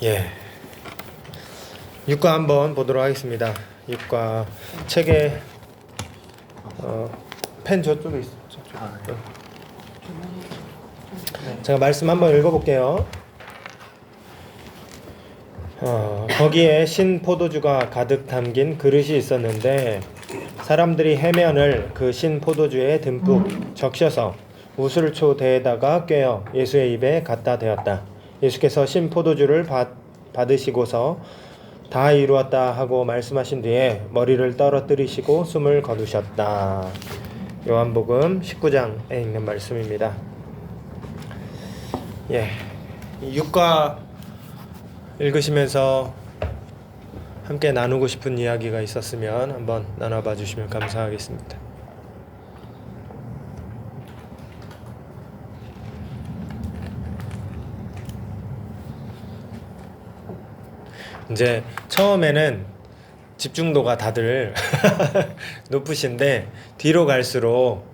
예. 육과 한번 보도록 하겠습니다. 육과 책에 펜 저쪽에 있어. 저쪽. 제가 말씀 한번 읽어볼게요. 거기에 신 포도주가 가득 담긴 그릇이 있었는데 사람들이 해면을 그 신 포도주에 듬뿍 적셔서 우슬초대에다가 꿰어 예수의 입에 갖다 대었다. 예수께서 신 포도주를 받으시고서 다 이루었다 하고 말씀하신 뒤에 머리를 떨어뜨리시고 숨을 거두셨다. 요한복음 19장에 있는 말씀입니다. 예, 6과 읽으시면서 함께 나누고 싶은 이야기가 있었으면 한번 나눠봐 주시면 감사하겠습니다. 이제 처음에는 집중도가 다들 높으신데 뒤로 갈수록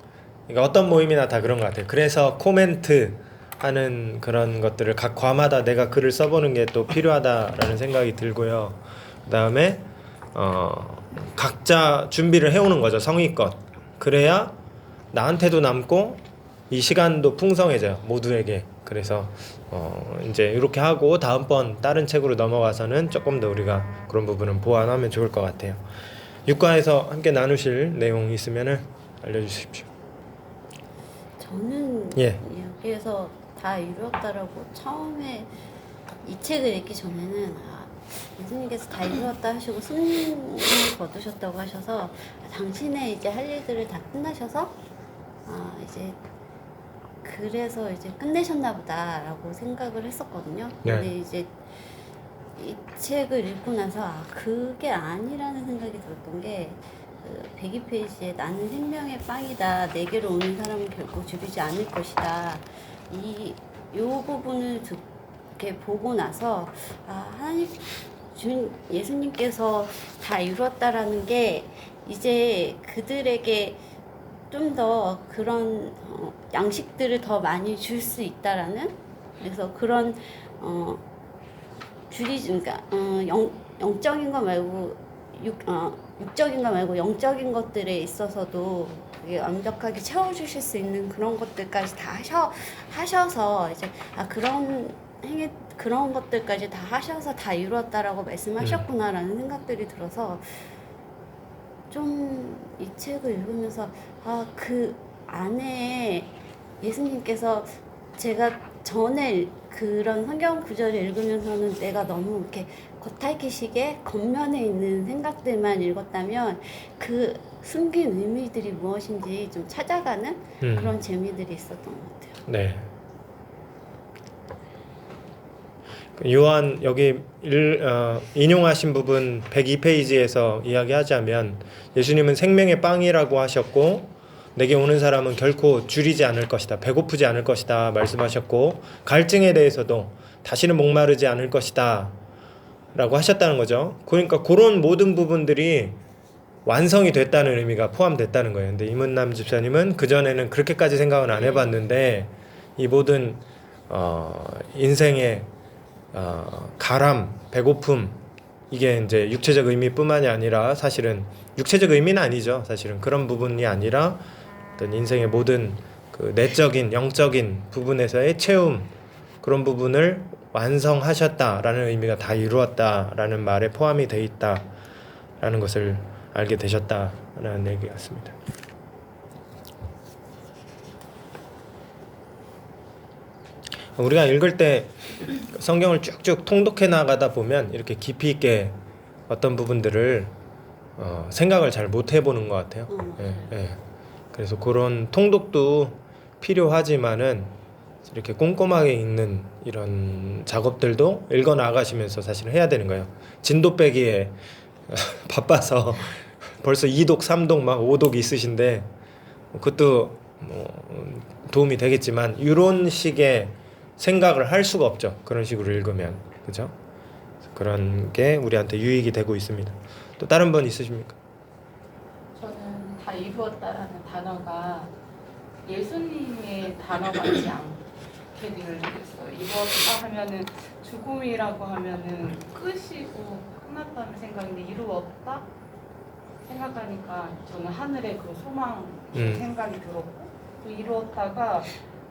어떤 모임이나 다 그런 것 같아요. 그래서 코멘트 하는 그런 것들을 각 과마다 내가 글을 써보는 게 또 필요하다라는 생각이 들고요. 그 다음에 각자 준비를 해오는 거죠. 성의껏. 그래야 나한테도 남고 이 시간도 풍성해져요. 모두에게. 그래서 이제 이렇게 하고 다음번 다른 책으로 넘어가서는 조금 더 우리가 그런 부분은 보완하면 좋을 것 같아요. 6과에서 함께 나누실 내용 있으면 알려주십시오. 저는 여기에서 다 이루었다라고 처음에 이 책을 읽기 전에는 예수님께서 다 이루었다 하시고 숨을 거두셨다고 하셔서 당신의 이제 할 일들을 다 끝나셔서 이제 그래서 이제 끝내셨나 보다라고 생각을 했었거든요. 근데 이제 이 책을 읽고 나서 그게 아니라는 생각이 들었던 게 102페이지에 나는 생명의 빵이다. 내게로 오는 사람은 결코 줄이지 않을 것이다. 요 부분을 이렇게 보고 나서 하나님 예수님께서 다 이루었다라는 게 이제 그들에게 좀 더 그런 양식들을 더 많이 줄 수 있다라는, 그래서 그런 그러니까 영적인 거 말고 육적인 거 말고 영적인 것들에 있어서도 그게 완벽하게 채워주실 수 있는 그런 것들까지 다 하셔서 이제 그런 것들까지 다 하셔서 다 이루었다라고 말씀하셨구나라는 생각들이 들어서 좀 이 책을 읽으면서 그 안에 예수님께서 제가 전에 그런 성경 구절을 읽으면서는 내가 너무 이렇게 겉핥기식의 겉면에 있는 생각들만 읽었다면 그 숨긴 의미들이 무엇인지 좀 찾아가는 그런 재미들이 있었던 것 같아요. 네. 요한 여기 인용하신 부분 102페이지에서 이야기하자면 예수님은 생명의 빵이라고 하셨고 내게 오는 사람은 결코 줄이지 않을 것이다. 배고프지 않을 것이다 말씀하셨고 갈증에 대해서도 다시는 목마르지 않을 것이다 라고 하셨다는 거죠. 그러니까 그런 모든 부분들이 완성이 됐다는 의미가 포함됐다는 거예요. 근데 이문남 집사님은 그전에는 그렇게까지 생각은 안 해봤는데 이 모든 인생의 가람, 배고픔, 이게 이제 육체적 의미뿐만이 아니라 사실은 육체적 의미는 아니죠. 사실은 그런 부분이 아니라 어떤 인생의 모든 그 내적인, 영적인 부분에서의 채움, 그런 부분을 완성하셨다라는 의미가 다 이루었다라는 말에 포함이 돼 있다라는 것을 알게 되셨다라는 얘기 같습니다. 우리가 읽을 때 성경을 쭉쭉 통독해 나가다 보면 이렇게 깊이 있게 어떤 부분들을 생각을 잘 못 해보는 것 같아요. 그래서 그런 통독도 필요하지만은 이렇게 꼼꼼하게 읽는 이런 작업들도 읽어 나가시면서 사실 해야 되는 거예요. 진도 빼기에 바빠서 벌써 2독, 3독, 막 5독 있으신데 그것도 도움이 되겠지만 이런 식의 생각을 할 수가 없죠. 그런 식으로 읽으면. 그죠? 그런 게 우리한테 유익이 되고 있습니다. 또 다른 분 있으십니까? 저는 다 이루었다라는 단어가 예수님의 단어 같지 계기를 느꼈어요. 이루었다 하면은 죽음이라고 하면은 끝이고 끝났다는 생각인데 이루었다 생각하니까 저는 하늘의 그 소망 생각이 들었고 또 이루었다가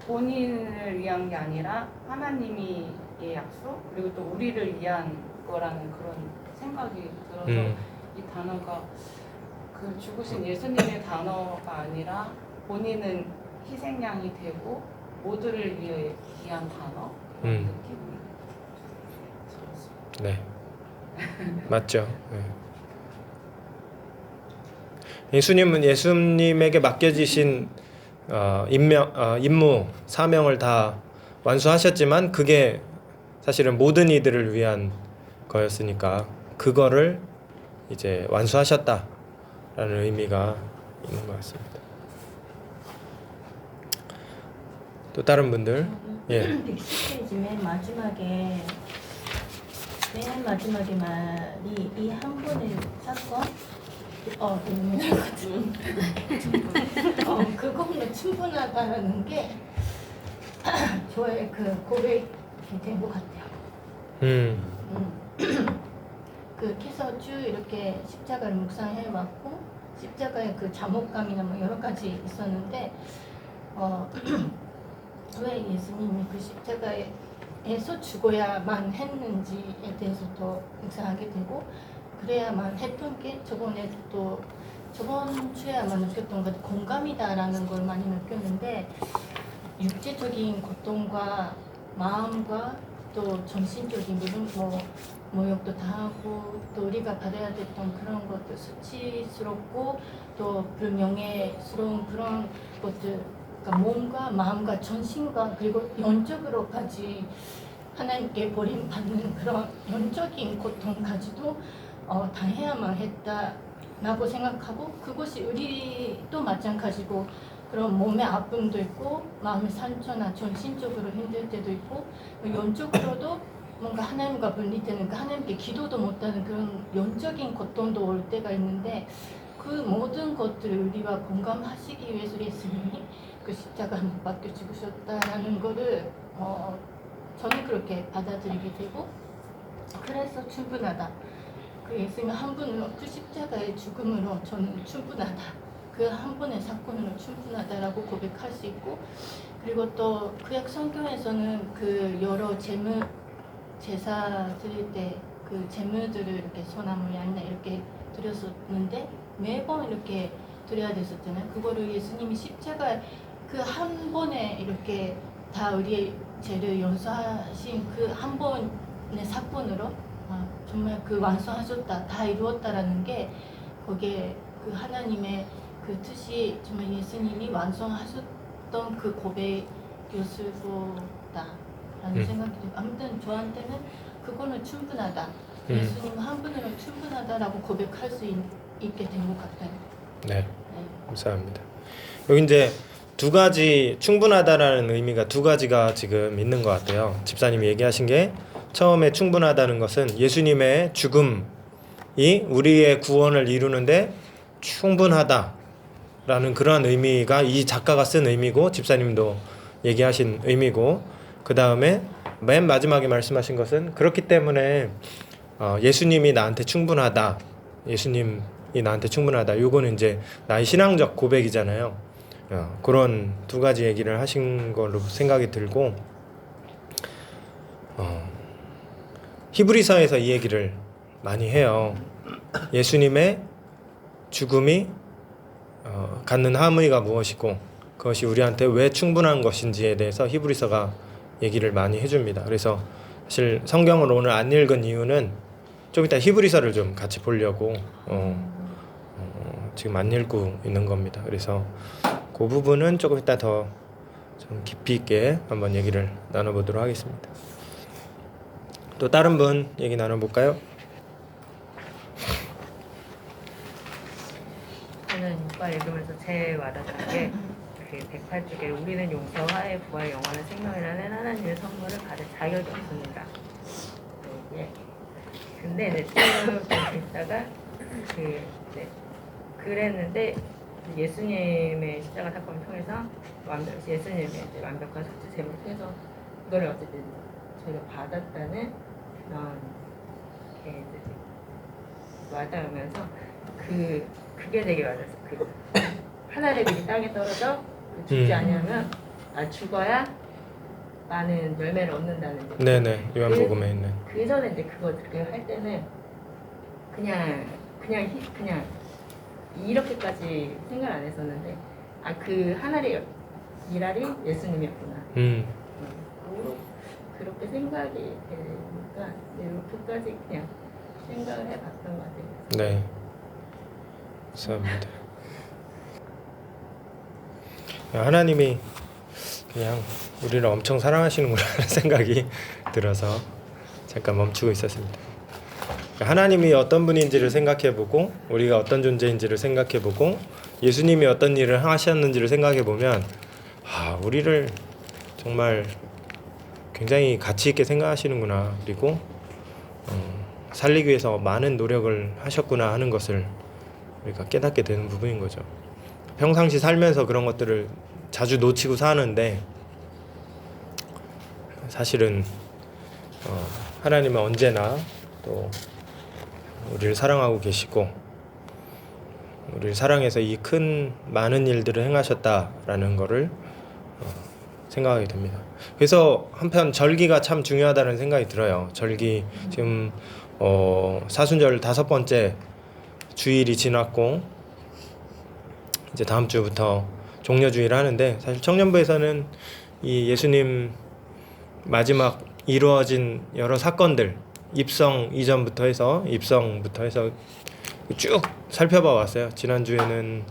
본인을 위한 게 아니라 하나님의 약속 그리고 또 우리를 위한 거라는 그런 생각이 들어서 이 단어가 그 죽으신 예수님의 단어가 아니라 본인은 희생양이 되고 모두를 위한 단어 그런 느낌이 들었습니다. 네. 맞죠. 네. 예수님은 예수님에게 맡겨지신 임무, 사명을 다 완수하셨지만 그게 사실은 모든 이들을 위한 거였으니까 그거를 이제 완수하셨다라는 의미가 있는 것 같습니다. 또 다른 분들, 예, 110페이지 맨 마지막에 말이 이 한 번의 사건 그거는 충분하다라는 게 저의 그 고백이 된 것 같아요. 그래서 쭉 이렇게 십자가를 묵상해 왔고 십자가의 그 잠옷감이나 뭐 여러 가지 있었는데 왜 예수님이 그 십자가에서 죽어야만 했는지에 대해서 더 묵상하게 되고 그래야만 했던 게 저번 주에 아마 느꼈던 것 공감이다라는 걸 많이 느꼈는데 육체적인 고통과 마음과 또 정신적인 모욕도 당하고 또 우리가 받아야 됐던 그런 것들 수치스럽고 또 불명예스러운 그런 것들 그러니까 몸과 마음과 정신과 그리고 영적으로까지 하나님께 버림받는 그런 영적인 고통까지도 당해야만 했다라고 생각하고 그것이 우리도 마찬가지고 그런 몸의 아픔도 있고 마음의 상처나 정신적으로 힘들 때도 있고 영적으로도 뭔가 하나님과 분리되는 그 하나님께 기도도 못하는 그런 영적인 고통도 올 때가 있는데 그 모든 것들을 우리와 공감하시기 위해서 예수님이 그 십자가 못 박혀 죽으셨다라는 거를 저는 그렇게 받아들이게 되고 그래서 충분하다. 그 예수님 한 분으로 그 십자가의 죽음으로 저는 충분하다. 그 한 번의 사건으로 충분하다라고 고백할 수 있고 그리고 또 구약 성경에서는 그 여러 제사 드릴 때 그 제물들을 이렇게 소나무 양이나 이렇게 드렸었는데 매번 이렇게 드려야 됐었잖아요. 그거를 예수님이 십자가 그 한 번에 이렇게 다 우리의 죄를 용서하신 그 한 번의 사건으로 정말 그 완성하셨다, 다 이루었다라는 게 거기에 그 하나님의 그 뜻이 정말 예수님이 완성하셨던 그 고백이었을 거다라는 생각이 들고 아무튼 저한테는 그거는 충분하다. 예수님 한 분으로 충분하다라고 고백할 수 있게 된 것 같아요. 네, 감사합니다. 여기 이제 두 가지 충분하다라는 의미가 두 가지가 지금 있는 것 같아요. 집사님이 얘기하신 게 처음에 충분하다는 것은 예수님의 죽음이 우리의 구원을 이루는데 충분하다라는 그러한 의미가 이 작가가 쓴 의미고 집사님도 얘기하신 의미고 그 다음에 맨 마지막에 말씀하신 것은 그렇기 때문에 예수님이 나한테 충분하다. 예수님이 나한테 충분하다. 요거는 이제 나의 신앙적 고백이잖아요. 그런 두 가지 얘기를 하신 걸로 생각이 들고 히브리서에서 이 얘기를 많이 해요. 예수님의 죽음이 갖는 함의가 무엇이고 그것이 우리한테 왜 충분한 것인지에 대해서 히브리서가 얘기를 많이 해줍니다. 그래서 사실 성경을 오늘 안 읽은 이유는 좀 이따 히브리서를 좀 같이 보려고 지금 안 읽고 있는 겁니다. 그래서 그 부분은 조금 이따 더 좀 깊이 있게 한번 얘기를 나눠보도록 하겠습니다. 또 다른 분 얘기 나눠볼까요? 저는 이과 읽으면서 제일 와닿았던 게 그 108쪽에 우리는 용서와의 부활 영원한 생명이라는 하나님의 선물을 받을 자격이 없습니다. 예. 근데 이제 쭉 읽다가 그랬는데 예수님의 십자가 사건을 통해서 예수님의 완벽한 속죄 제물을 통해서 그거를 어쨌든 저희가 받았다는 그런 게 와닿으면서 그게 되게 와닿았어요. 그 하나의 이 땅에 떨어져 죽지 아니하면 죽어야 많은 열매를 얻는다는 거. 네네. 요한복음에 있는. 그 전에 이제 그걸 할 때는 그냥 이렇게까지 생각 안 했었는데 그 하나의 일할이 예수님이었구나. 그렇게 생각이 되니까 이렇게까지 그냥 생각을 해봤던 것 같아요. 네. 감사합니다. 하나님이 그냥 우리를 엄청 사랑하시는구나 하는 생각이 들어서 잠깐 멈추고 있었습니다. 하나님이 어떤 분인지를 생각해보고 우리가 어떤 존재인지를 생각해보고 예수님이 어떤 일을 하셨는지를 생각해보면 우리를 정말 굉장히 가치 있게 생각하시는구나, 그리고 살리기 위해서 많은 노력을 하셨구나 하는 것을 우리가 깨닫게 되는 부분인 거죠. 평상시 살면서 그런 것들을 자주 놓치고 사는데 사실은 하나님은 언제나 또 우리를 사랑하고 계시고 우리를 사랑해서 이 큰 많은 일들을 행하셨다라는 것을 생각하게 됩니다. 그래서 한편 절기가 참 중요하다는 생각이 들어요. 절기 지금 사순절 5번째 주일이 지났고 이제 다음 주부터 종려주의를 하는데, 사실 청년부에서는 이 예수님 마지막 이루어진 여러 사건들, 입성 이전부터 해서 입성부터 해서 쭉 살펴봐 왔어요. 지난주에는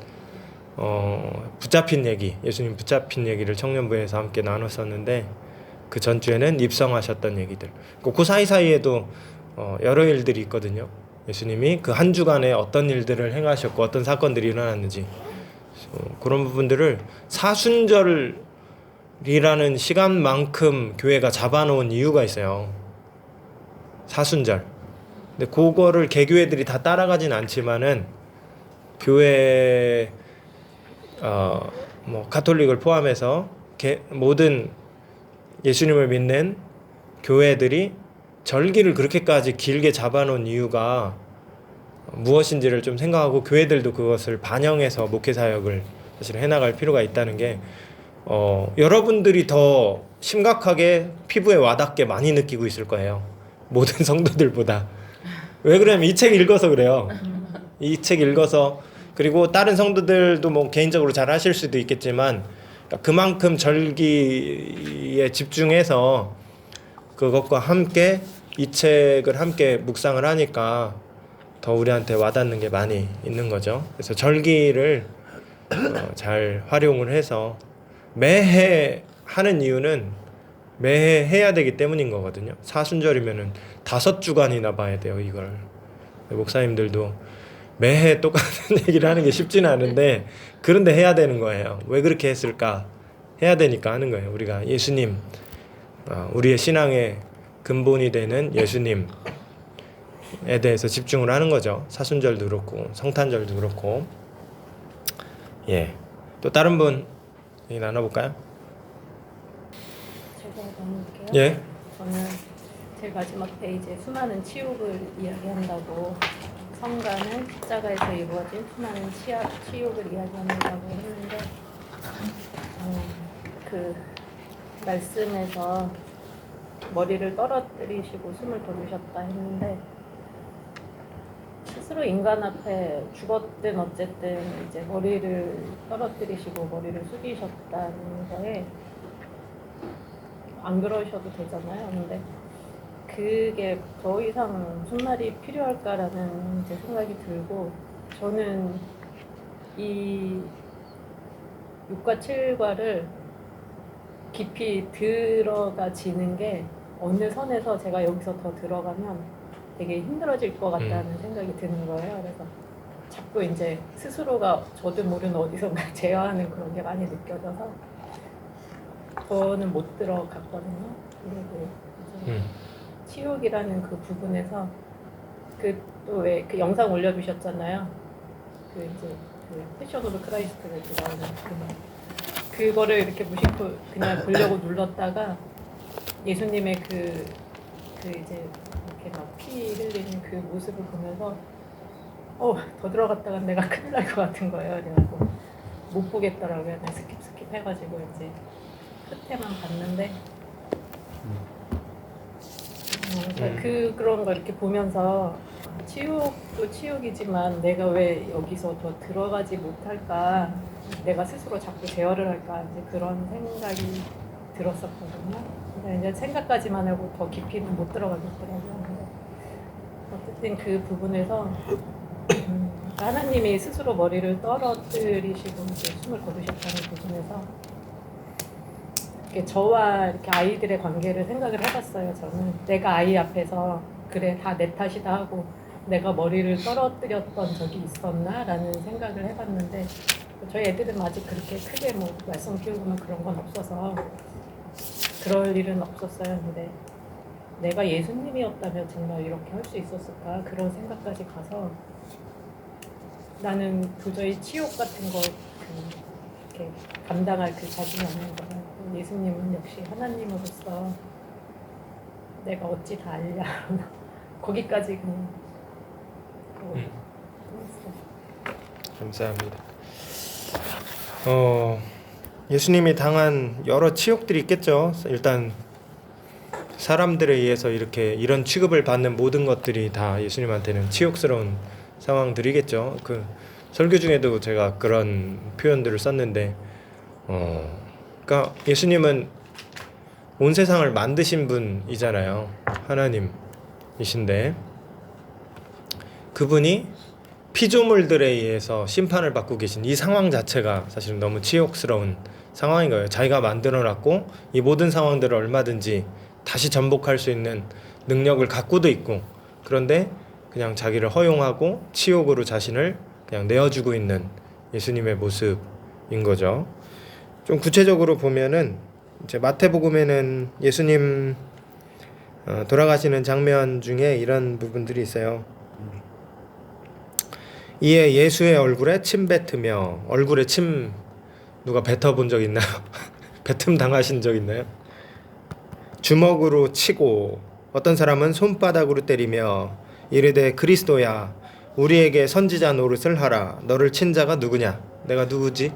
붙잡힌 얘기, 예수님 붙잡힌 얘기를 청년부에서 함께 나눴었는데, 그 전주에는 입성하셨던 얘기들, 그 사이사이에도 여러 일들이 있거든요. 예수님이 그 한 주간에 어떤 일들을 행하셨고 어떤 사건들이 일어났는지, 그런 부분들을 사순절이라는 시간만큼 교회가 잡아놓은 이유가 있어요. 사순절. 근데 그거를 개교회들이 다 따라가진 않지만은 교회 가톨릭을 포함해서 모든 예수님을 믿는 교회들이 절기를 그렇게까지 길게 잡아놓은 이유가 무엇인지를 좀 생각하고 교회들도 그것을 반영해서 목회사역을 사실 해나갈 필요가 있다는 게, 여러분들이 더 심각하게 피부에 와닿게 많이 느끼고 있을 거예요. 모든 성도들보다. 왜 그러냐면 이 책 읽어서 그래요. 이 책 읽어서, 그리고 다른 성도들도 뭐 개인적으로 잘 하실 수도 있겠지만 그만큼 절기에 집중해서 그것과 함께 이 책을 함께 묵상을 하니까 더 우리한테 와닿는 게 많이 있는 거죠. 그래서 절기를 잘 활용을 해서 매해 하는 이유는 매해 해야 되기 때문인 거거든요. 사순절이면은 5주간이나 봐야 돼요, 이걸. 목사님들도 매해 똑같은 얘기를 하는 게 쉽지는 않은데 그런데 해야 되는 거예요. 왜 그렇게 했을까? 해야 되니까 하는 거예요. 우리가 예수님, 우리의 신앙의 근본이 되는 예수님에 대해서 집중을 하는 거죠. 사순절도 그렇고 성탄절도 그렇고. 예. 또 다른 분 얘기 나눠볼까요? 제가 나눌게요. 예. 저는 제일 마지막 페이지에 수많은 치욕을 이야기한다고, 성가는 십자가에서 이루어진 수많은 치욕을 이야기한다고 했는데, 그 말씀에서 머리를 떨어뜨리시고 숨을 거두셨다 했는데, 스스로 인간 앞에 죽었든 어쨌든 이제 머리를 떨어뜨리시고 머리를 숙이셨다는 거에 안 그러셔도 되잖아요. 근데 그게 더 이상 무슨 말이 필요할까라는 이제 생각이 들고, 저는 이 6과 7과를 깊이 들어가지는 게 어느 선에서 제가 여기서 더 들어가면 되게 힘들어질 것 같다는 생각이 드는 거예요. 그래서 자꾸 이제 스스로가 저도 모르는 어디선가 제어하는 그런 게 많이 느껴져서 저는 못 들어갔거든요. 그리고 이제 치욕이라는 그 부분에서 그 또 왜 그 영상 올려주셨잖아요. 그 이제 그 패션 오브 크라이스트를 나오는 그거를 이렇게 무심코 그냥 보려고 눌렀다가 예수님의 그 이제 이렇게 막 피 흘리는 그 모습을 보면서 더 들어갔다가 내가 큰일 날 것 같은 거예요. 그래가지고 못 보겠더라고요. 그냥 스킵 해가지고 이제 끝에만 봤는데 그러니까 그런 걸 이렇게 보면서 치욕도 치욕이지만 내가 왜 여기서 더 들어가지 못할까, 내가 스스로 자꾸 제어를 할까, 이제 그런 생각이 들었었거든요. 근데 이제 생각까지만 하고 더 깊이는 못 들어가겠더라고요. 근데 어쨌든 그 부분에서 하나님이 스스로 머리를 떨어뜨리시고 이제 숨을 거두셨다는 부분에서 이렇게 저와 이렇게 아이들의 관계를 생각을 해봤어요. 저는 내가 아이 앞에서 그래 다 내 탓이다 하고 내가 머리를 떨어뜨렸던 적이 있었나라는 생각을 해봤는데, 저희 애들은 아직 그렇게 크게 뭐 말썽 피우거나 그런 건 없어서 그럴 일은 없었어요. 근데 내가 예수님이었다면 정말 이렇게 할 수 있었을까, 그런 생각까지 가서 나는 도저히 치욕 같은 거 이렇게 감당할 그 자신이 없는 거야. 예수님은 역시 하나님으로서 내가 어찌 다 알냐 거기까지 그냥 감사합니다. 예수님이 당한 여러 치욕들이 있겠죠. 일단 사람들에 의해서 이런 취급을 받는 모든 것들이 다 예수님한테는 치욕스러운 상황들이겠죠. 그 설교 중에도 제가 그런 표현들을 썼는데, 그러니까 예수님은 온 세상을 만드신 분이잖아요. 하나님이신데 그분이 피조물들에 의해서 심판을 받고 계신 이 상황 자체가 사실은 너무 치욕스러운 상황인 거예요. 자기가 만들어놨고 이 모든 상황들을 얼마든지 다시 전복할 수 있는 능력을 갖고도 있고, 그런데 그냥 자기를 허용하고 치욕으로 자신을 그냥 내어주고 있는 예수님의 모습인 거죠. 좀 구체적으로 보면은 이제 마태복음에는 예수님 돌아가시는 장면 중에 이런 부분들이 있어요. 이에 예수의 얼굴에 침 뱉으며, 얼굴에 침 누가 뱉어본 적 있나요? 뱉음 당하신 적 있나요? 주먹으로 치고 어떤 사람은 손바닥으로 때리며 이르되 그리스도야 우리에게 선지자 노릇을 하라. 너를 친 자가 누구냐? 내가 누구지?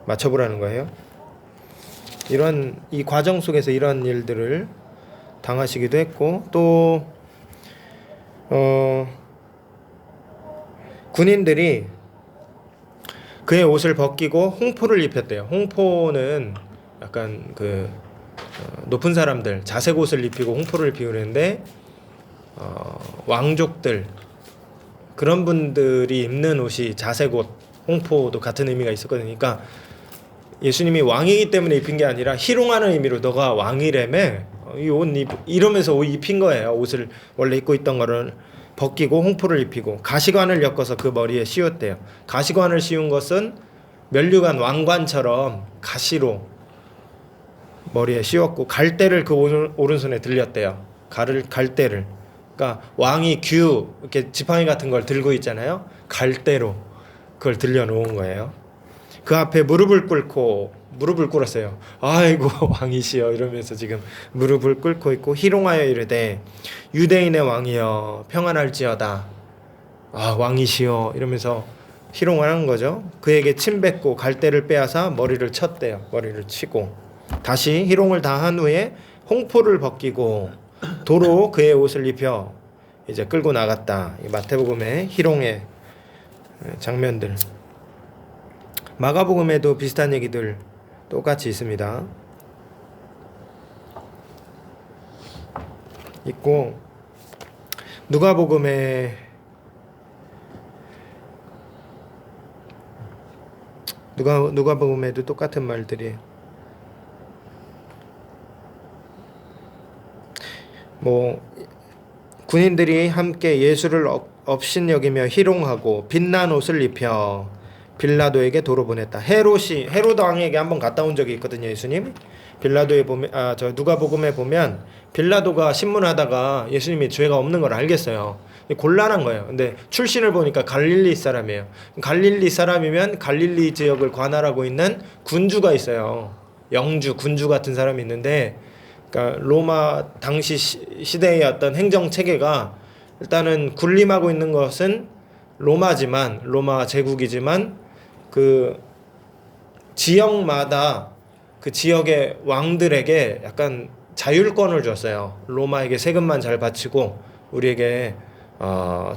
맞춰보라는 거예요. 이 과정 속에서 이런 일들을 당하시기도 했고, 또 군인들이 그의 옷을 벗기고 홍포를 입혔대요. 홍포는 약간 높은 사람들 자색 옷을 입히고 홍포를 입히고 그랬는데, 왕족들 그런 분들이 입는 옷이 자색 옷, 홍포도 같은 의미가 있었거든요. 그러니까 예수님이 왕이기 때문에 입힌 게 아니라 희롱하는 의미로 너가 왕이라며 이 옷 이러면서 옷 입힌 거예요. 옷을 원래 입고 있던 거를 벗기고 홍포를 입히고 가시관을 엮어서 그 머리에 씌웠대요. 가시관을 씌운 것은 면류관 왕관처럼 가시로 머리에 씌웠고, 갈대를 그 오른손에 들렸대요. 갈대를. 그러니까 왕이 규 이렇게 지팡이 같은 걸 들고 있잖아요. 갈대로 그걸 들려놓은 거예요. 그 앞에 무릎을 꿇었어요. 아이고 왕이시여 이러면서 지금 무릎을 꿇고 있고, 희롱하여 이르되 유대인의 왕이여 평안할지어다. 왕이시여 이러면서 희롱을 하는 거죠. 그에게 침 뱉고 갈대를 빼앗아 머리를 쳤대요. 머리를 치고 다시 희롱을 다 한 후에 홍포를 벗기고 도로 그의 옷을 입혀 이제 끌고 나갔다. 이 마태복음의 희롱의 장면들. 마가복음에도 비슷한 얘기들 똑같이 있습니다. 있고, 누가복음에도 똑같은 말들이, 군인들이 함께 예수를 업신여기며 희롱하고 빛난 옷을 입혀 빌라도에게 도로 보냈다. 헤롯 왕에게 한번 갔다 온 적이 있거든요, 예수님. 누가복음에 보면 빌라도가 신문하다가 예수님이 죄가 없는 걸 알겠어요. 곤란한 거예요. 근데 출신을 보니까 갈릴리 사람이에요. 갈릴리 사람이면 갈릴리 지역을 관할하고 있는 군주가 있어요. 영주, 군주 같은 사람이 있는데, 그러니까 로마 당시 시대의 어떤 행정 체계가 일단은 군림하고 있는 것은 로마지만 로마 제국이지만 그 지역마다 그 지역의 왕들에게 약간 자율권을 줬어요. 로마에게 세금만 잘 바치고 우리에게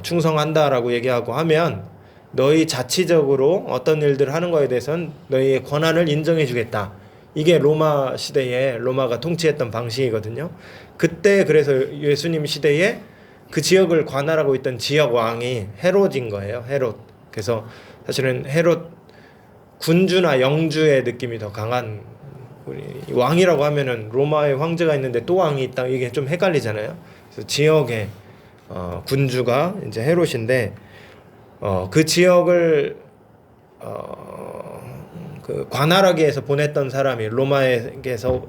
충성한다라고 얘기하고 하면 너희 자치적으로 어떤 일들을 하는 거에 대해서는 너희의 권한을 인정해 주겠다. 이게 로마 시대에 로마가 통치했던 방식이거든요. 그때 그래서 예수님 시대에 그 지역을 관할하고 있던 지역 왕이 헤롯인 거예요. 헤롯. 그래서 사실은 헤롯 군주나 영주의 느낌이 더 강한, 우리 왕이라고 하면은 로마의 황제가 있는데 또 왕이 있다, 이게 좀 헷갈리잖아요. 그래서 지역의 군주가 이제 헤롯인데 그 지역을 그 관할하기 위해서 보냈던 사람이 로마에게서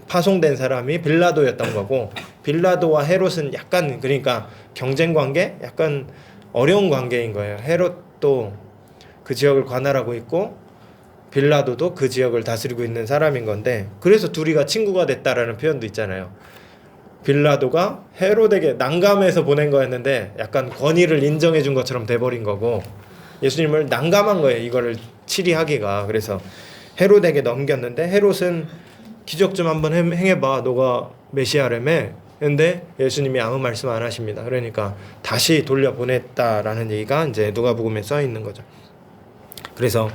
파송된 사람이 빌라도였던 거고, 빌라도와 헤롯은 약간 그러니까 경쟁 관계, 약간 어려운 관계인 거예요. 헤롯도 그 지역을 관할하고 있고 빌라도도 그 지역을 다스리고 있는 사람인 건데, 그래서 둘이가 친구가 됐다라는 표현도 있잖아요. 빌라도가 헤롯에게 난감해서 보낸 거였는데 약간 권위를 인정해 준 것처럼 돼버린 거고, 예수님을 난감한 거예요, 이거를 치리하기가. 그래서 헤롯에게 넘겼는데 헤롯은 기적 좀 한번 행해봐, 너가 메시아라며. 근데 예수님이 아무 말씀 안 하십니다. 그러니까 다시 돌려보냈다라는 얘기가 이제 누가복음에 써 있는 거죠. 그래서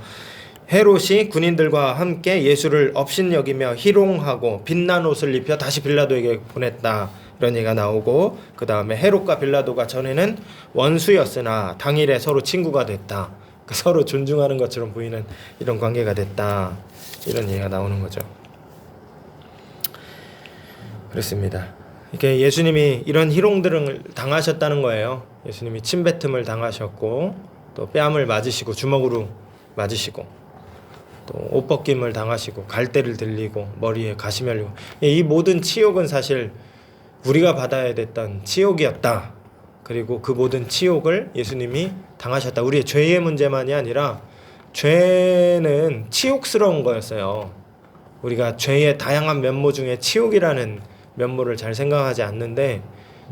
헤롯이 군인들과 함께 예수를 업신여기며 희롱하고 빛난 옷을 입혀 다시 빌라도에게 보냈다, 이런 얘기가 나오고, 그 다음에 헤롯과 빌라도가 전에는 원수였으나 당일에 서로 친구가 됐다, 서로 존중하는 것처럼 보이는 이런 관계가 됐다, 이런 얘기가 나오는 거죠. 그렇습니다. 이게 예수님이 이런 희롱들을 당하셨다는 거예요. 예수님이 침뱉음을 당하셨고, 또 뺨을 맞으시고 주먹으로 맞으시고, 또 옷벗김을 당하시고 갈대를 들리고 머리에 가시 mel리고, 이 모든 치욕은 사실 우리가 받아야 됐던 치욕이었다. 그리고 그 모든 치욕을 예수님이 당하셨다. 우리의 죄의 문제만이 아니라 죄는 치욕스러운 거였어요. 우리가 죄의 다양한 면모 중에 치욕이라는 면모를 잘 생각하지 않는데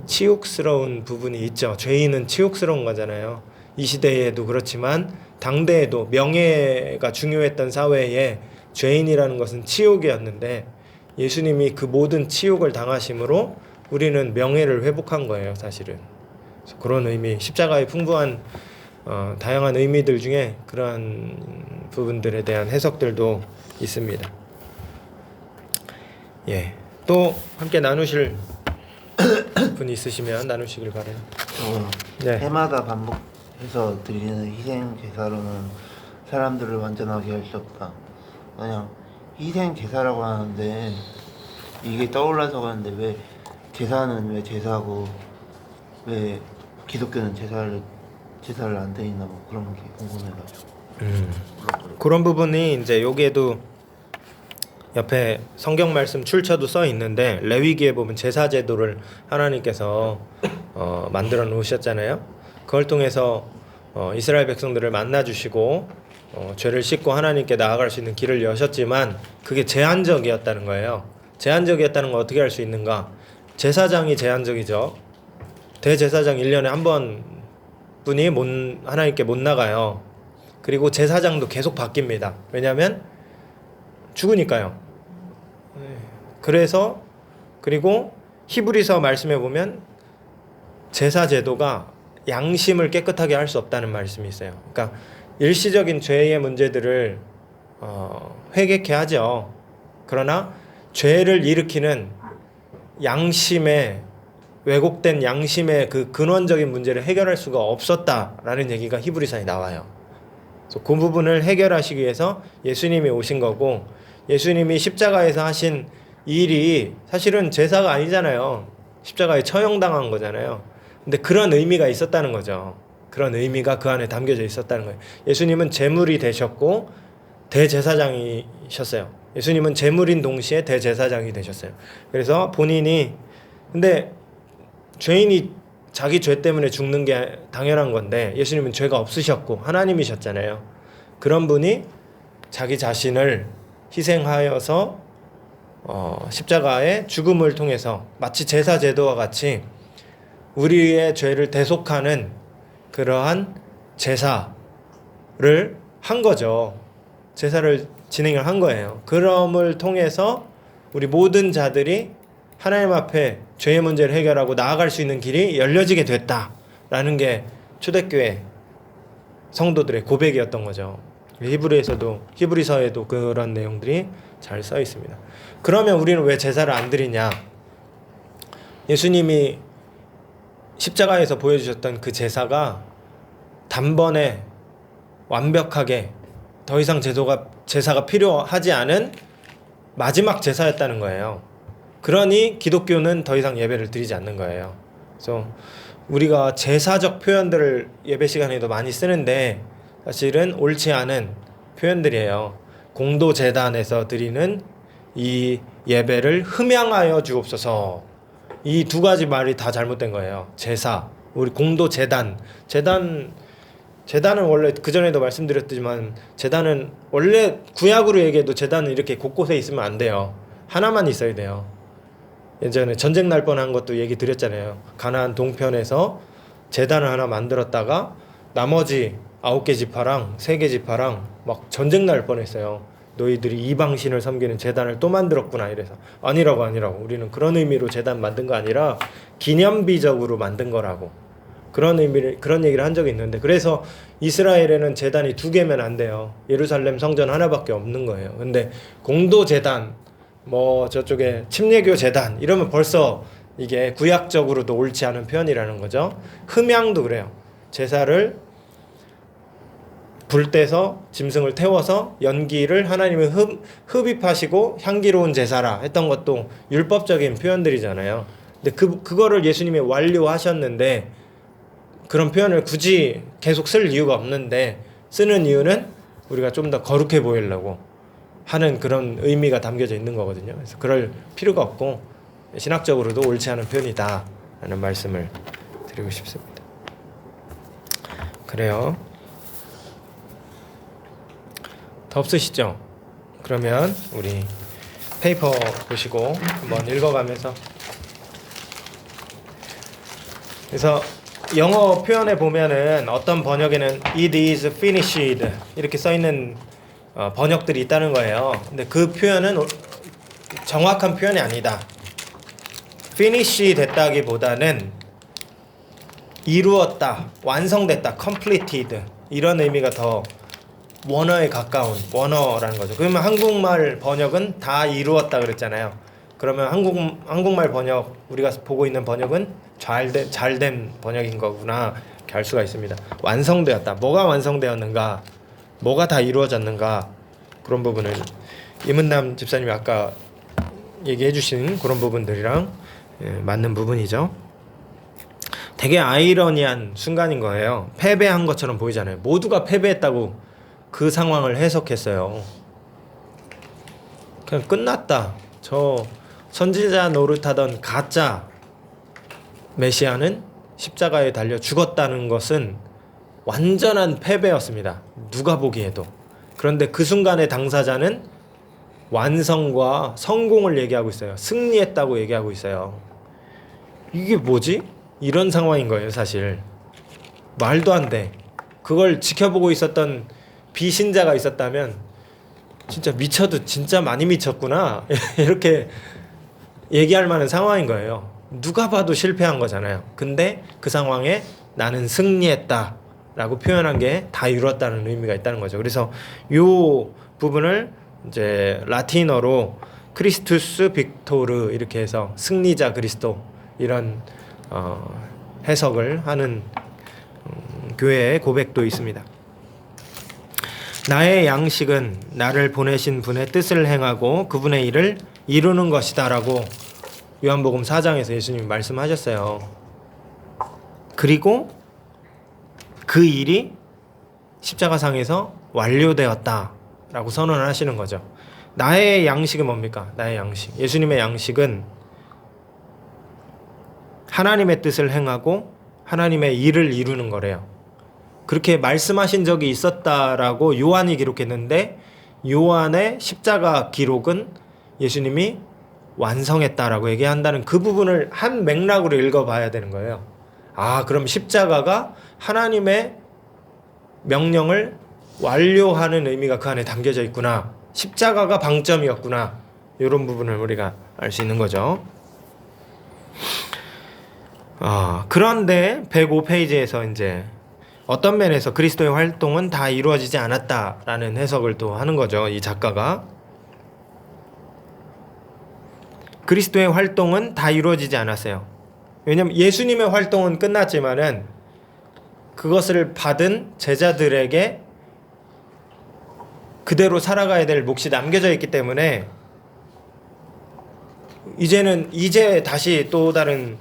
치욕스러운 부분이 있죠. 죄인은 치욕스러운 거잖아요. 이 시대에도 그렇지만 당대에도 명예가 중요했던 사회에 죄인이라는 것은 치욕이었는데, 예수님이 그 모든 치욕을 당하심으로 우리는 명예를 회복한 거예요, 사실은. 그래서 그런 의미, 십자가의 풍부한 다양한 의미들 중에 그러한 부분들에 대한 해석들도 있습니다. 예, 또 함께 나누실 분이 있으시면 나누시길 바라요. 네. 해마다 반복해서 드리는 희생 제사로는 사람들을 완전하게 할 수 없다. 그냥 희생 제사라고 하는데 이게 떠올라서 그러는데 왜 제사는 왜 제사고 왜 기독교는 제사를 안 드리나 뭐 그런 게 궁금해가지고. 그런 부분이 이제 여기에도 옆에 성경 말씀 출처도 써 있는데, 레위기에 보면 제사 제도를 하나님께서 만들어 놓으셨잖아요. 그걸 통해서 이스라엘 백성들을 만나 주시고 죄를 씻고 하나님께 나아갈 수 있는 길을 여셨지만 그게 제한적이었다는 거예요. 제한적이었다는 건 어떻게 할 수 있는가? 제사장이 제한적이죠. 대제사장 1년에 한 번 분이 하나님께 못 나가요. 그리고 제사장도 계속 바뀝니다. 왜냐하면 죽으니까요. 그래서 그리고 히브리서 말씀에 보면 제사 제도가 양심을 깨끗하게 할 수 없다는 말씀이 있어요. 그러니까 일시적인 죄의 문제들을 회개케 하죠. 그러나 죄를 일으키는 양심의 왜곡된 양심의 그 근원적인 문제를 해결할 수가 없었다라는 얘기가 히브리서에 나와요. 그래서 그 부분을 해결하시기 위해서 예수님이 오신 거고, 예수님이 십자가에서 하신 일이 사실은 제사가 아니잖아요. 십자가에 처형당한 거잖아요. 근데 그런 의미가 있었다는 거죠. 그런 의미가 그 안에 담겨져 있었다는 거예요. 예수님은 제물이 되셨고 대제사장이셨어요. 예수님은 제물인 동시에 대제사장이 되셨어요. 그래서 본인이, 근데 죄인이 자기 죄 때문에 죽는 게 당연한 건데 예수님은 죄가 없으셨고 하나님이셨잖아요. 그런 분이 자기 자신을 희생하여서 십자가의 죽음을 통해서 마치 제사 제도와 같이 우리의 죄를 대속하는 그러한 제사를 한 거죠. 제사를 진행을 한 거예요. 그럼을 통해서 우리 모든 자들이 하나님 앞에 죄의 문제를 해결하고 나아갈 수 있는 길이 열려지게 됐다라는 게 초대교회 성도들의 고백이었던 거죠. 히브리서에도 그런 내용들이 잘 써 있습니다. 그러면 우리는 왜 제사를 안 드리냐? 예수님이 십자가에서 보여주셨던 그 제사가 단번에 완벽하게 더 이상 제사가 필요하지 않은 마지막 제사였다는 거예요. 그러니 기독교는 더 이상 예배를 드리지 않는 거예요. 그래서 우리가 제사적 표현들을 예배 시간에도 많이 쓰는데 사실은 옳지 않은 표현들이에요. 공도제단에서 드리는 이 예배를 흠양하여 주옵소서. 이 두 가지 말이 다 잘못된 거예요. 제사, 우리 공도제단. 제단은 원래 그전에도 말씀드렸지만 제단은 원래 구약으로 얘기해도 제단은 이렇게 곳곳에 있으면 안 돼요. 하나만 있어야 돼요. 예전에 전쟁 날 뻔한 것도 얘기 드렸잖아요. 가나안 동편에서 제단을 하나 만들었다가 나머지 9개 지파랑 3개 지파랑 막 전쟁 날 뻔했어요. 너희들이 이방신을 섬기는 제단을 또 만들었구나 이래서 아니라고 우리는 그런 의미로 제단 만든 거 아니라 기념비적으로 만든 거라고 그런 얘기를 한 적이 있는데 그래서 이스라엘에는 제단이 2개면 안 돼요. 예루살렘 성전 하나밖에 없는 거예요. 근데 공도 제단 뭐 저쪽에 침례교 제단 이러면 벌써 이게 구약적으로도 옳지 않은 표현이라는 거죠. 흠양도 그래요. 제사를 불 떼서 짐승을 태워서 연기를 하나님이 흡입하시고 향기로운 제사라 했던 것도 율법적인 표현들이잖아요. 근데 그거를 예수님이 완료하셨는데 그런 표현을 굳이 계속 쓸 이유가 없는데 쓰는 이유는 우리가 좀 더 거룩해 보이려고 하는 그런 의미가 담겨져 있는 거거든요. 그래서 그럴 필요가 없고 신학적으로도 옳지 않은 표현이다 라는 말씀을 드리고 싶습니다. 그래요. 더 없으시죠? 그러면 우리 페이퍼 보시고 한번 읽어가면서 그래서 영어 표현에 보면은 어떤 번역에는 It is finished 이렇게 써있는 번역들이 있다는 거예요. 근데 그 표현은 정확한 표현이 아니다. finish 됐다기보다는 이루었다, 완성됐다, completed 이런 의미가 더 원어에 가까운 원어라는 거죠. 그러면 한국말 번역은 다 이루었다 그랬잖아요. 그러면 한국말 번역 우리가 보고 있는 번역은 잘된 번역인 거구나 이렇게 알 수가 있습니다. 완성되었다. 뭐가 완성되었는가? 뭐가 다 이루어졌는가? 그런 부분을 이문남 집사님이 아까 얘기해 주신 그런 부분들이랑 맞는 부분이죠. 되게 아이러니한 순간인 거예요. 패배한 것처럼 보이잖아요. 모두가 패배했다고 그 상황을 해석했어요. 그냥 끝났다. 저 선지자 노릇하던 가짜 메시아는 십자가에 달려 죽었다는 것은 완전한 패배였습니다. 누가 보기에도. 그런데 그 순간의 당사자는 완성과 성공을 얘기하고 있어요. 승리했다고 얘기하고 있어요. 이게 뭐지? 이런 상황인 거예요, 사실. 말도 안 돼. 그걸 지켜보고 있었던 비신자가 있었다면 진짜 미쳐도 진짜 많이 미쳤구나 이렇게 얘기할 만한 상황인 거예요. 누가 봐도 실패한 거잖아요. 근데 그 상황에 나는 승리했다 라고 표현한 게 다 이루었다는 의미가 있다는 거죠. 그래서 요 부분을 이제 라틴어로 크리스투스 빅토르 이렇게 해서 승리자 그리스도 이런 해석을 하는 교회의 고백도 있습니다. 나의 양식은 나를 보내신 분의 뜻을 행하고 그분의 일을 이루는 것이다 라고 요한복음 4장에서 예수님이 말씀하셨어요. 그리고 그 일이 십자가상에서 완료되었다 라고 선언을 하시는 거죠. 나의 양식은 뭡니까? 나의 양식. 예수님의 양식은 하나님의 뜻을 행하고 하나님의 일을 이루는 거래요. 그렇게 말씀하신 적이 있었다라고 요한이 기록했는데 요한의 십자가 기록은 예수님이 완성했다라고 얘기한다는 그 부분을 한 맥락으로 읽어봐야 되는 거예요. 아, 그럼 십자가가 하나님의 명령을 완료하는 의미가 그 안에 담겨져 있구나. 십자가가 방점이었구나. 이런 부분을 우리가 알 수 있는 거죠. 그런데 105페이지에서 이제 어떤 면에서 그리스도의 활동은 다 이루어지지 않았다라는 해석을 또 하는 거죠. 이 작가가. 그리스도의 활동은 다 이루어지지 않았어요. 왜냐하면 예수님의 활동은 끝났지만은 그것을 받은 제자들에게 그대로 살아가야 될 몫이 남겨져 있기 때문에 이제 다시 또 다른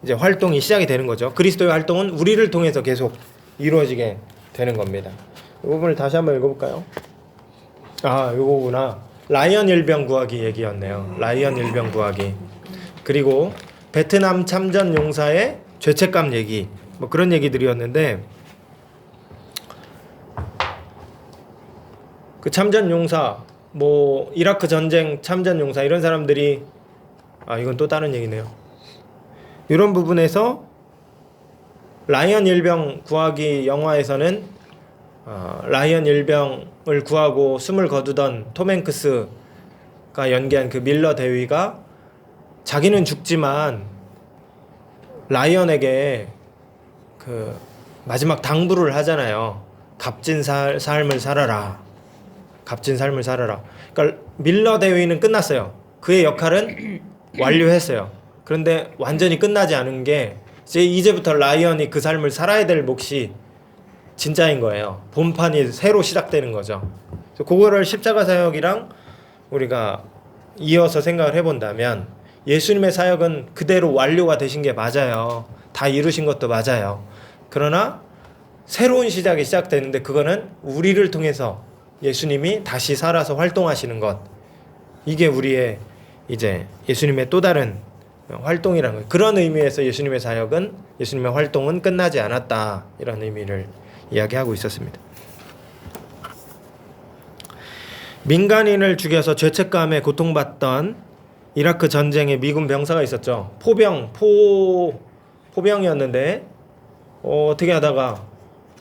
이제 활동이 시작이 되는 거죠. 그리스도의 활동은 우리를 통해서 계속 이루어지게 되는 겁니다. 이 부분을 다시 한번 읽어볼까요? 요거구나. 라이언 일병 구하기 얘기였네요. 라이언 일병 구하기. 그리고 베트남 참전 용사의 죄책감 얘기. 뭐 그런 얘기들이었는데 그 참전 용사, 뭐 이라크 전쟁 참전 용사 이런 사람들이 이건 또 다른 얘기네요. 이런 부분에서 라이언 일병 구하기 영화에서는 라이언 일병을 구하고 숨을 거두던 톰 행크스가 연기한 그 밀러 대위가 자기는 죽지만 라이언에게 그 마지막 당부를 하잖아요. 값진 삶을 살아라. 값진 삶을 살아라. 그러니까 밀러 대위는 끝났어요. 그의 역할은 완료했어요. 그런데 완전히 끝나지 않은 게 이제부터 라이언이 그 삶을 살아야 될 몫이 진짜인 거예요. 본판이 새로 시작되는 거죠. 그래서 그거를 십자가 사역이랑 우리가 이어서 생각을 해본다면 예수님의 사역은 그대로 완료가 되신 게 맞아요. 다 이루신 것도 맞아요. 그러나 새로운 시작이 시작되는데 그거는 우리를 통해서 예수님이 다시 살아서 활동하시는 것. 이게 우리의 이제 예수님의 또 다른 활동이라는 거예요. 그런 의미에서 예수님의 사역은 예수님의 활동은 끝나지 않았다. 이런 의미를 이야기하고 있었습니다. 민간인을 죽여서 죄책감에 고통받던 이라크 전쟁에 미군 병사가 있었죠. 포병이었는데 어떻게 하다가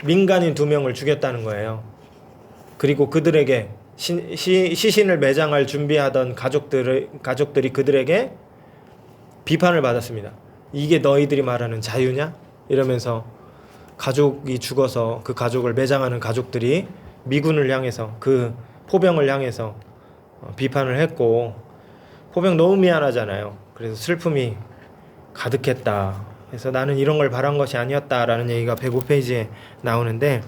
민간인 2명을 죽였다는 거예요. 그리고 그들에게 시신을 매장할 준비하던 가족들이 그들에게 비판을 받았습니다. 이게 너희들이 말하는 자유냐? 이러면서 가족이 죽어서 그 가족을 매장하는 가족들이 미군을 향해서 그 포병을 향해서 비판을 했고 포병 너무 미안하잖아요. 그래서 슬픔이 가득했다. 그래서 나는 이런 걸 바란 것이 아니었다라는 얘기가 105페이지에 나오는데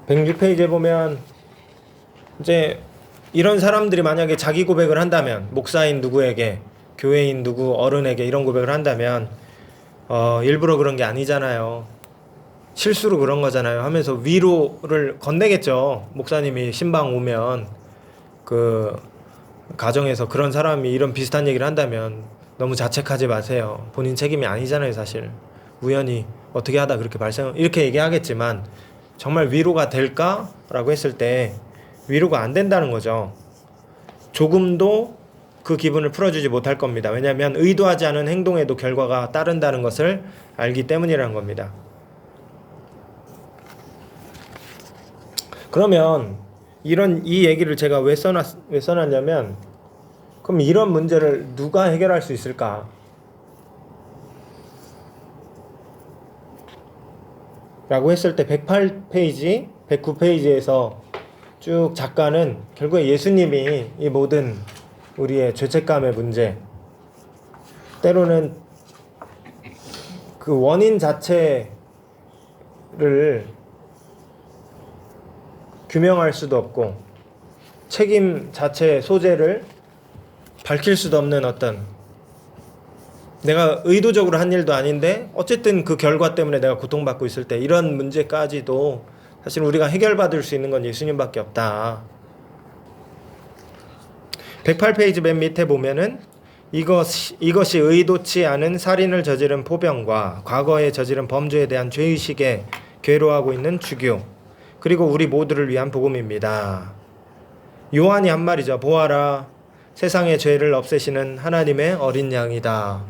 106페이지에 보면 이제 이런 사람들이 만약에 자기 고백을 한다면 목사인 누구에게 교회인 누구 어른에게 이런 고백을 한다면 일부러 그런 게 아니잖아요. 실수로 그런 거잖아요 하면서 위로를 건네겠죠. 목사님이 신방 오면 그 가정에서 그런 사람이 이런 비슷한 얘기를 한다면 너무 자책하지 마세요. 본인 책임이 아니잖아요. 사실 우연히 어떻게 하다 그렇게 이렇게 얘기하겠지만 정말 위로가 될까라고 했을 때 위로가 안 된다는 거죠. 조금도 그 기분을 풀어주지 못할 겁니다. 왜냐하면 의도하지 않은 행동에도 결과가 따른다는 것을 알기 때문이라는 겁니다. 그러면 이 얘기를 제가 왜 써놨냐면 그럼 이런 문제를 누가 해결할 수 있을까? 라고 했을 때 108페이지, 109페이지에서 쭉 작가는 결국에 예수님이 이 모든 우리의 죄책감의 문제, 때로는 그 원인 자체를 규명할 수도 없고 책임 자체의 소재를 밝힐 수도 없는 어떤 내가 의도적으로 한 일도 아닌데 어쨌든 그 결과 때문에 내가 고통받고 있을 때 이런 문제까지도 사실 우리가 해결받을 수 있는 건 예수님밖에 없다. 108페이지 맨 밑에 보면은 이것이 의도치 않은 살인을 저지른 포병과 과거에 저지른 범죄에 대한 죄의식에 괴로워하고 있는 주교 그리고 우리 모두를 위한 복음입니다. 요한이 한 말이죠. 보아라 세상의 죄를 없애시는 하나님의 어린 양이다.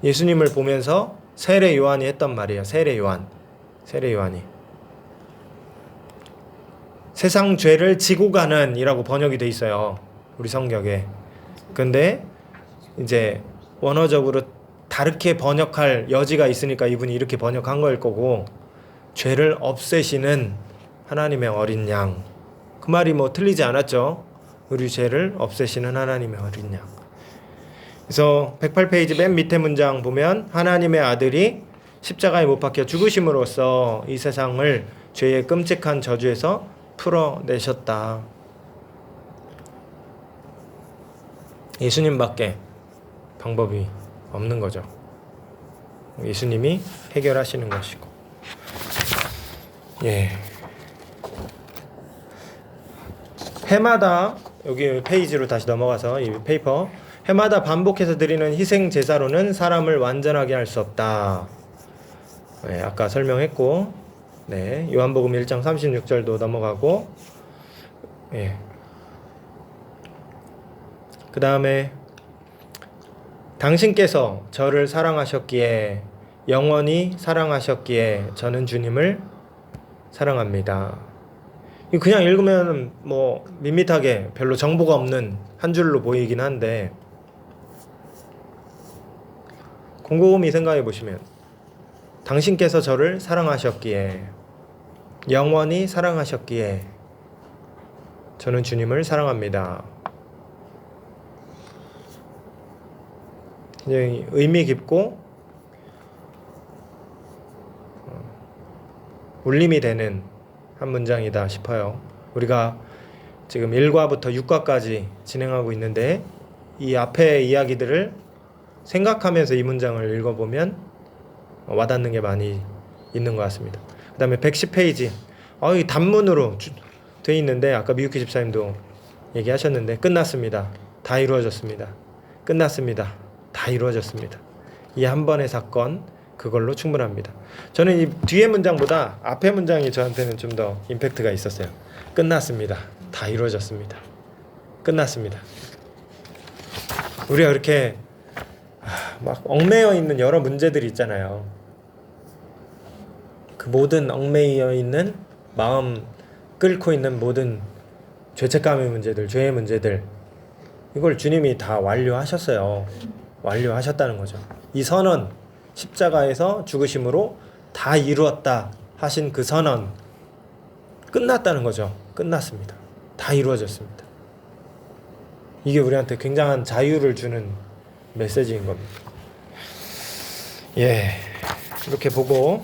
예수님을 보면서 세례 요한이 했던 말이에요. 세례 요한이 세상 죄를 지고 가는 이라고 번역이 돼 있어요, 우리 성경에. 근데 이제 원어적으로 다르게 번역할 여지가 있으니까 이분이 이렇게 번역한 거일 거고, 죄를 없애시는 하나님의 어린 양, 그 말이 뭐 틀리지 않았죠. 우리 죄를 없애시는 하나님의 어린 양. 그래서 108페이지 맨 밑에 문장 보면 하나님의 아들이 십자가에 못 박혀 죽으심으로써 이 세상을 죄의 끔찍한 저주에서 풀어내셨다. 예수님밖에 방법이 없는 거죠. 예수님이 해결하시는 것이고. 예. 해마다 여기 페이지로 다시 넘어가서 이 페이퍼, 해마다 반복해서 드리는 희생 제사로는 사람을 완전하게 할 수 없다. 네, 아까 설명했고, 네, 요한복음 1장 36절도 넘어가고, 예. 그 다음에 당신께서 저를 사랑하셨기에, 영원히 사랑하셨기에 저는 주님을 사랑합니다. 그냥 읽으면 뭐 밋밋하게 별로 정보가 없는 한 줄로 보이긴 한데, 곰곰이 생각해 보시면 당신께서 저를 사랑하셨기에, 영원히 사랑하셨기에 저는 주님을 사랑합니다. 굉장히 의미 깊고 울림이 되는 한 문장이다 싶어요. 우리가 지금 1과부터 6과까지 진행하고 있는데 이 앞의 이야기들을 생각하면서 이 문장을 읽어보면 와닿는 게 많이 있는 것 같습니다. 그 다음에 110페이지, 이 단문으로 돼 있는데 아까 미유키 집사님도 얘기하셨는데, 끝났습니다. 다 이루어졌습니다. 끝났습니다. 다 이루어졌습니다. 이 한 번의 사건, 그걸로 충분합니다. 저는 이 뒤에 문장보다 앞에 문장이 저한테는 좀 더 임팩트가 있었어요. 끝났습니다. 다 이루어졌습니다. 끝났습니다. 우리가 그렇게 막 얽매여 있는 여러 문제들이 있잖아요. 그 모든 얽매여 있는, 마음 끓고 있는 모든 죄책감의 문제들, 죄의 문제들, 이걸 주님이 다 완료하셨어요. 완료하셨다는 거죠. 이 선언, 십자가에서 죽으심으로 다 이루었다 하신 그 선언, 끝났다는 거죠. 끝났습니다. 다 이루어졌습니다. 이게 우리한테 굉장한 자유를 주는 메시지인 겁니다. 예, 이렇게 보고